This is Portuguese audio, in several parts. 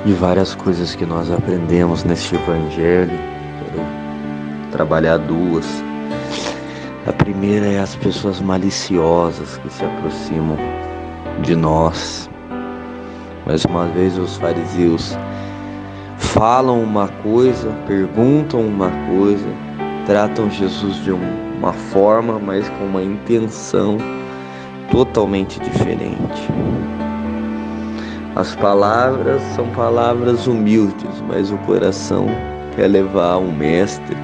de várias coisas que nós aprendemos neste evangelho. Quero trabalhar duas. A primeira é as pessoas maliciosas que se aproximam de nós. Mais uma vez, os fariseus falam uma coisa, perguntam uma coisa, tratam Jesus de uma forma, mas com uma intenção totalmente diferente. As palavras são palavras humildes, mas o coração quer levar o mestre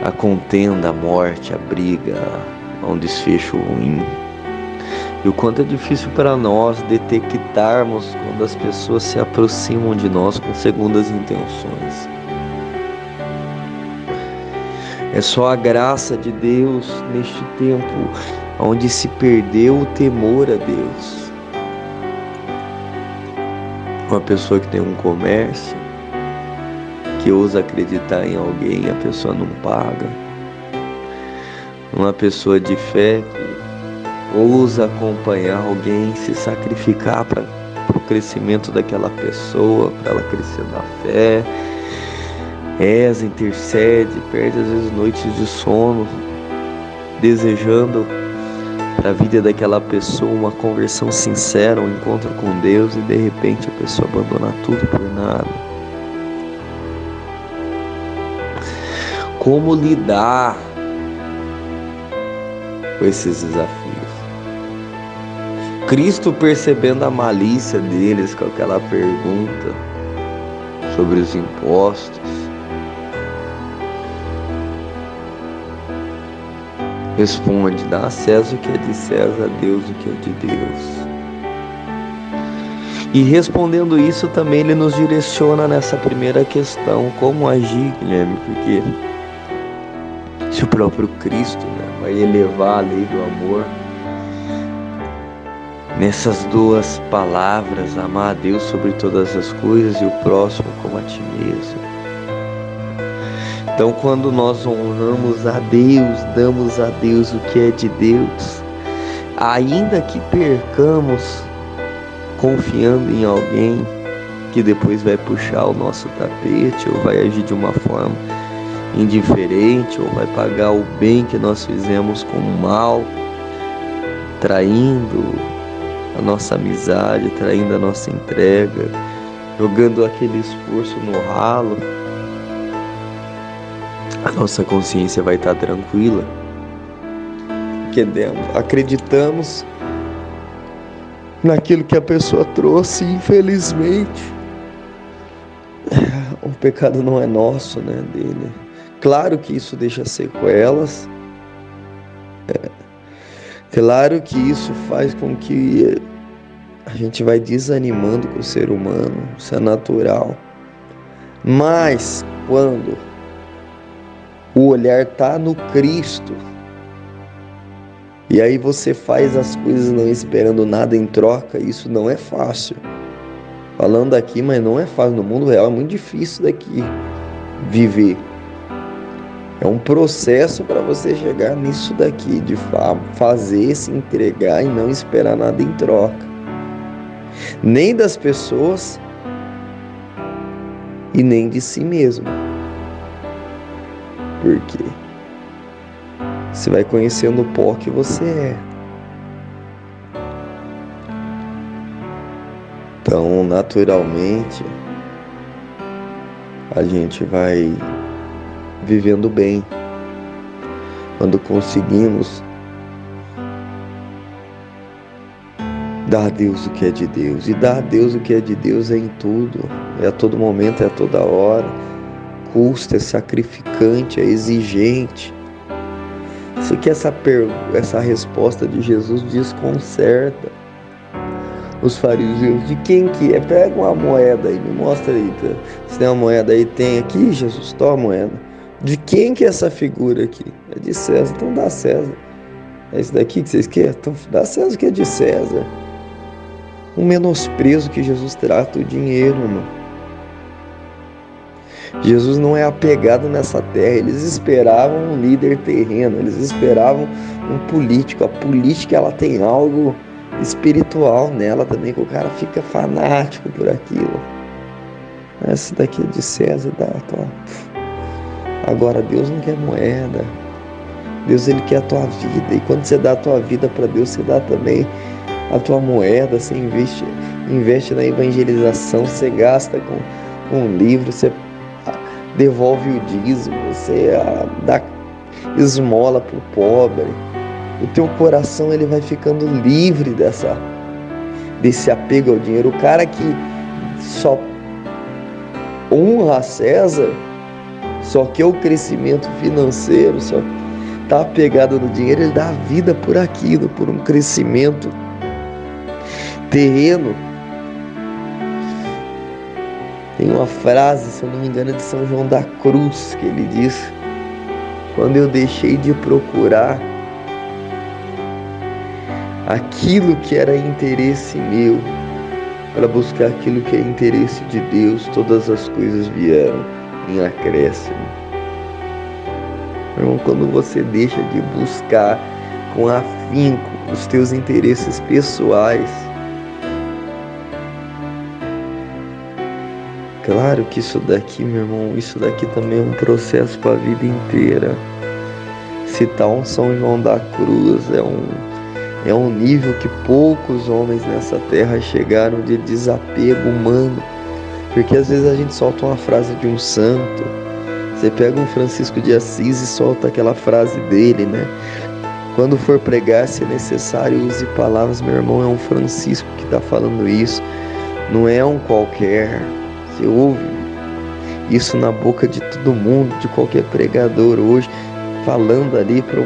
a contenda, a morte, a briga, a um desfecho ruim. E o quanto é difícil para nós detectarmos quando as pessoas se aproximam de nós com segundas intenções. É só a graça de Deus neste tempo onde se perdeu o temor a Deus. Uma pessoa que tem um comércio, que ousa acreditar em alguém, a pessoa não paga. Uma pessoa de fé que ousa acompanhar alguém, se sacrificar para o crescimento daquela pessoa, para ela crescer na fé, reza, intercede, perde às vezes noites de sono, desejando para a vida daquela pessoa uma conversão sincera, um encontro com Deus, e de repente a pessoa abandona tudo por nada. Como lidar com esses desafios? Cristo, percebendo a malícia deles com aquela pergunta sobre os impostos, responde: dá a César o que é de César, a Deus o que é de Deus. E respondendo isso também ele nos direciona nessa primeira questão, como agir, Guilherme, porque se o próprio Cristo, vai elevar a lei do amor nessas duas palavras, amar a Deus sobre todas as coisas e o próximo como a ti mesmo. Então, quando nós honramos a Deus, damos a Deus o que é de Deus, ainda que percamos confiando em alguém que depois vai puxar o nosso tapete, ou vai agir de uma forma indiferente, ou vai pagar o bem que nós fizemos com o mal, traindo a nossa amizade, traindo a nossa entrega, jogando aquele esforço no ralo, a nossa consciência vai estar tranquila, porque acreditamos naquilo que a pessoa trouxe. Infelizmente, o pecado não é nosso, dele. Claro que isso deixa sequelas, claro que isso faz com que a gente vai desanimando com o ser humano, isso é natural. Mas quando o olhar está no Cristo, e aí você faz as coisas não esperando nada em troca, isso não é fácil. Falando aqui, mas não é fácil. No mundo real é muito difícil daqui viver. É um processo para você chegar nisso daqui, de fazer, se entregar e não esperar nada em troca. Nem das pessoas e nem de si mesmo. Por quê? Você vai conhecendo o pó que você é. Então, naturalmente, a gente vai vivendo bem quando conseguimos dar a Deus o que é de Deus. E dar a Deus o que é de Deus é em tudo, é a todo momento, é a toda hora. Custa, é sacrificante, é exigente. Isso que essa resposta de Jesus desconcerta os fariseus. De quem que é? Pega uma moeda aí, me mostra aí. Se tem uma moeda aí, tem aqui, Jesus, toma a moeda. De quem que é essa figura aqui? É de César, então dá a César. É isso daqui que vocês querem? Então dá a César o que é de César. Um menosprezo que Jesus trata o dinheiro, irmão. Jesus não é apegado nessa terra. Eles esperavam um líder terreno, eles esperavam um político. A política, ela tem algo espiritual nela também, que o cara fica fanático por aquilo. Essa daqui é de César, dá, tô. Agora Deus não quer moeda. Deus, ele quer a tua vida. E quando você dá a tua vida para Deus, você dá também a tua moeda. Você investe na evangelização, você gasta com um livro, você devolve o dízimo, você dá esmola pro pobre. O teu coração, ele vai ficando livre desse apego ao dinheiro. O cara que só honra a César, só quer o crescimento financeiro, só está apegado no dinheiro, ele dá a vida por aquilo, por um crescimento terreno. Tem uma frase, se eu não me engano, de São João da Cruz, que ele diz: quando eu deixei de procurar aquilo que era interesse meu, para buscar aquilo que é interesse de Deus, todas as coisas vieram em acréscimo. Irmão, quando você deixa de buscar com afinco os teus interesses pessoais, claro que isso daqui, meu irmão, isso daqui também é um processo para a vida inteira. Citar um São João da Cruz é um nível que poucos homens nessa terra chegaram, de desapego humano. Porque às vezes a gente solta uma frase de um santo. Você pega um Francisco de Assis e solta aquela frase dele, né? Quando for pregar, se necessário, use palavras. Meu irmão, é um Francisco que está falando isso. Não é um qualquer. Você ouve isso na boca de todo mundo, de qualquer pregador hoje, falando ali para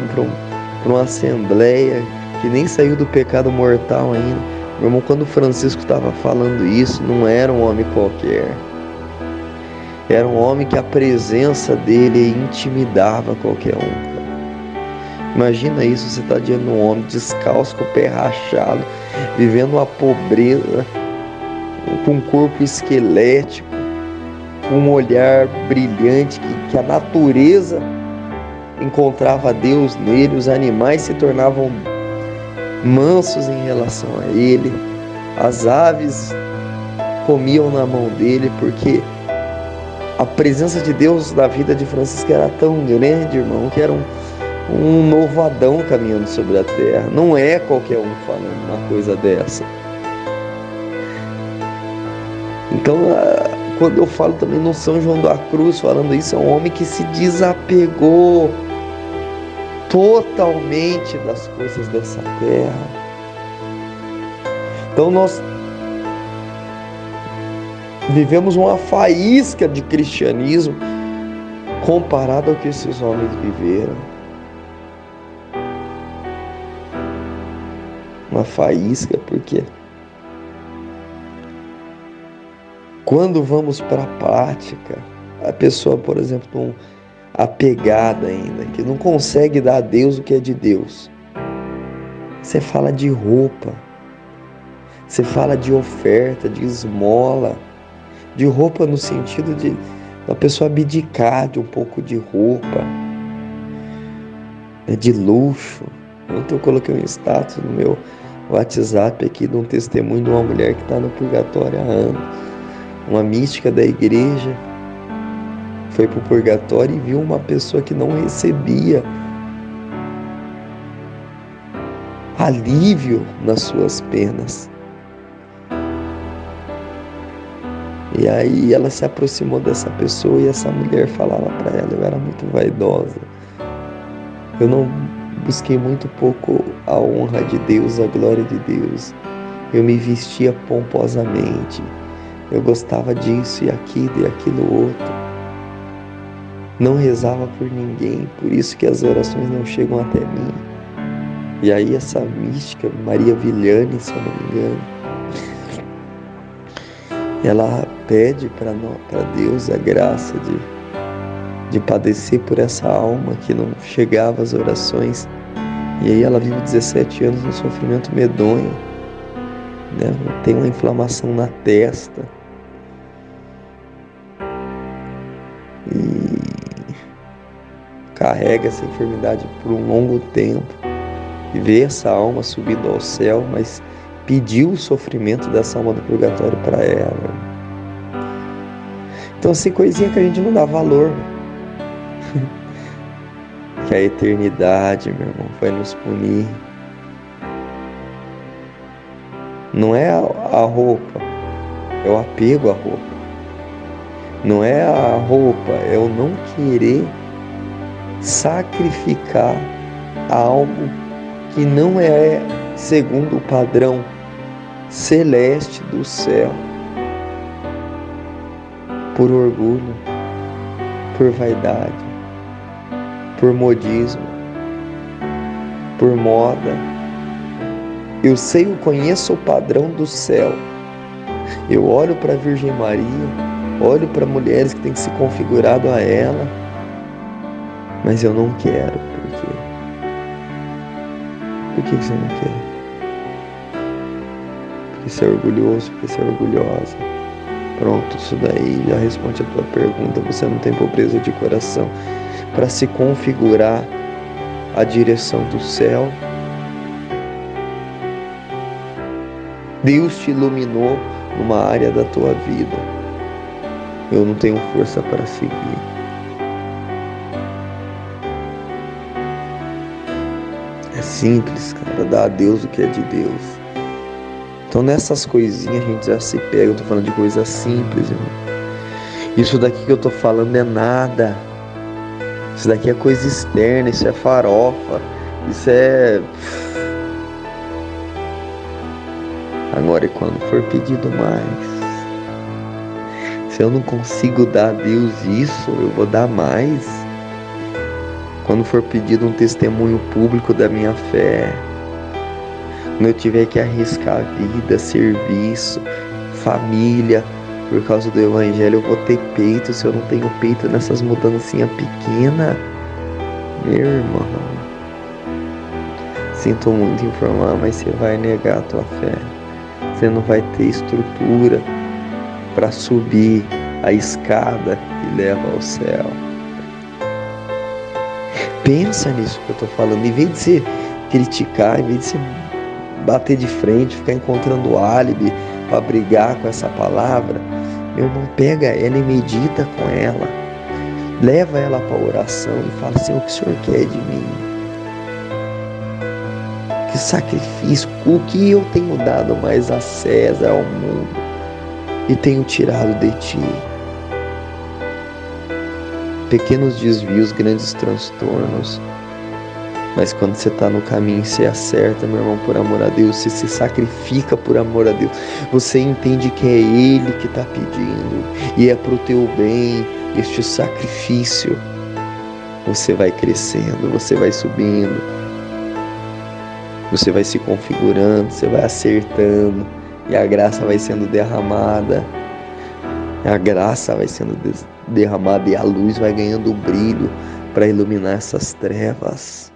uma assembleia que nem saiu do pecado mortal ainda. Meu irmão, quando Francisco estava falando isso, não era um homem qualquer. Era um homem que a presença dele intimidava qualquer um. Cara. Imagina isso, você está diante de um homem descalço, com o pé rachado, vivendo uma pobreza, com um corpo esquelético, com um olhar brilhante, que a natureza encontrava Deus nele, os animais se tornavam mansos em relação a ele, as aves comiam na mão dele, porque a presença de Deus na vida de Francisco era tão grande, irmão, que era um novo Adão caminhando sobre a terra. Não é qualquer um falando uma coisa dessa. Então, quando eu falo também no São João da Cruz falando isso, é um homem que se desapegou totalmente das coisas dessa terra. Então nós vivemos uma faísca de cristianismo comparado ao que esses homens viveram. Uma faísca, porque quando vamos para a prática, a pessoa, por exemplo, apegada ainda, que não consegue dar a Deus o que é de Deus. Você fala de roupa, você fala de oferta, de esmola, de roupa no sentido de a pessoa abdicar de um pouco de roupa, de luxo. Ontem eu coloquei um status no meu WhatsApp aqui de um testemunho de uma mulher que está no purgatório há anos, uma mística da igreja. Foi para o purgatório e viu uma pessoa que não recebia alívio nas suas penas. E aí ela se aproximou dessa pessoa e essa mulher falava para ela: eu era muito vaidosa, eu não busquei muito pouco a honra de Deus, a glória de Deus, eu me vestia pomposamente, eu gostava disso e aquilo outro. Não rezava por ninguém, por isso que as orações não chegam até mim. E aí essa mística, Maria Viviane, se eu não me engano, ela pede para Deus a graça de padecer por essa alma que não chegava às orações. E aí ela vive 17 anos no sofrimento medonho, né? Tem uma inflamação na testa. E carrega essa enfermidade por um longo tempo e vê essa alma subindo ao céu, mas pediu o sofrimento dessa alma do purgatório para ela. Então, assim, coisinha que a gente não dá valor. Que a eternidade, meu irmão, vai nos punir. Não é a roupa, é o apego à roupa. Não é a roupa, é o não querer sacrificar algo que não é segundo o padrão celeste do céu, por orgulho, por vaidade, por modismo, por moda. Eu conheço o padrão do céu. Eu olho para a Virgem Maria, olho para mulheres que têm se configurado a ela, mas eu não quero. Por quê? Por que você não quer? Porque você é orgulhoso, porque você é orgulhosa. Pronto, isso daí já responde a tua pergunta. Você não tem pobreza de coração para se configurar a direção do céu. Deus te iluminou numa área da tua vida. Eu não tenho força para seguir. É simples, cara. Dá a Deus o que é de Deus. Então nessas coisinhas a gente já se pega. Eu tô falando de coisas simples, irmão. Isso daqui que eu tô falando é nada. Isso daqui é coisa externa. Isso é farofa. Isso é... Agora, e quando for pedido mais, se eu não consigo dar a Deus isso, eu vou dar mais. Quando for pedido um testemunho público da minha fé, quando eu tiver que arriscar vida, serviço, família, por causa do Evangelho, eu vou ter peito. Se eu não tenho peito nessas mudancinhas pequenas, meu irmão, sinto muito informar, mas você vai negar a tua fé. Você não vai ter estrutura para subir a escada que leva ao céu. Pensa nisso que eu estou falando. Em vez de você criticar, em vez de você bater de frente, ficar encontrando álibi para brigar com essa palavra, meu irmão, pega ela e medita com ela. Leva ela para a oração e fala: Senhor, o que o Senhor quer de mim? Que sacrifício, o que eu tenho dado mais a César, ao mundo, e tenho tirado de ti? Pequenos desvios, grandes transtornos. Mas quando você está no caminho, você acerta, meu irmão, por amor a Deus. Você se sacrifica por amor a Deus. Você entende que é Ele que está pedindo, e é para o teu bem este sacrifício. Você vai crescendo, você vai subindo. Você vai se configurando, você vai acertando, e a graça vai sendo derramada. A graça vai sendo derramada e a luz vai ganhando brilho para iluminar essas trevas.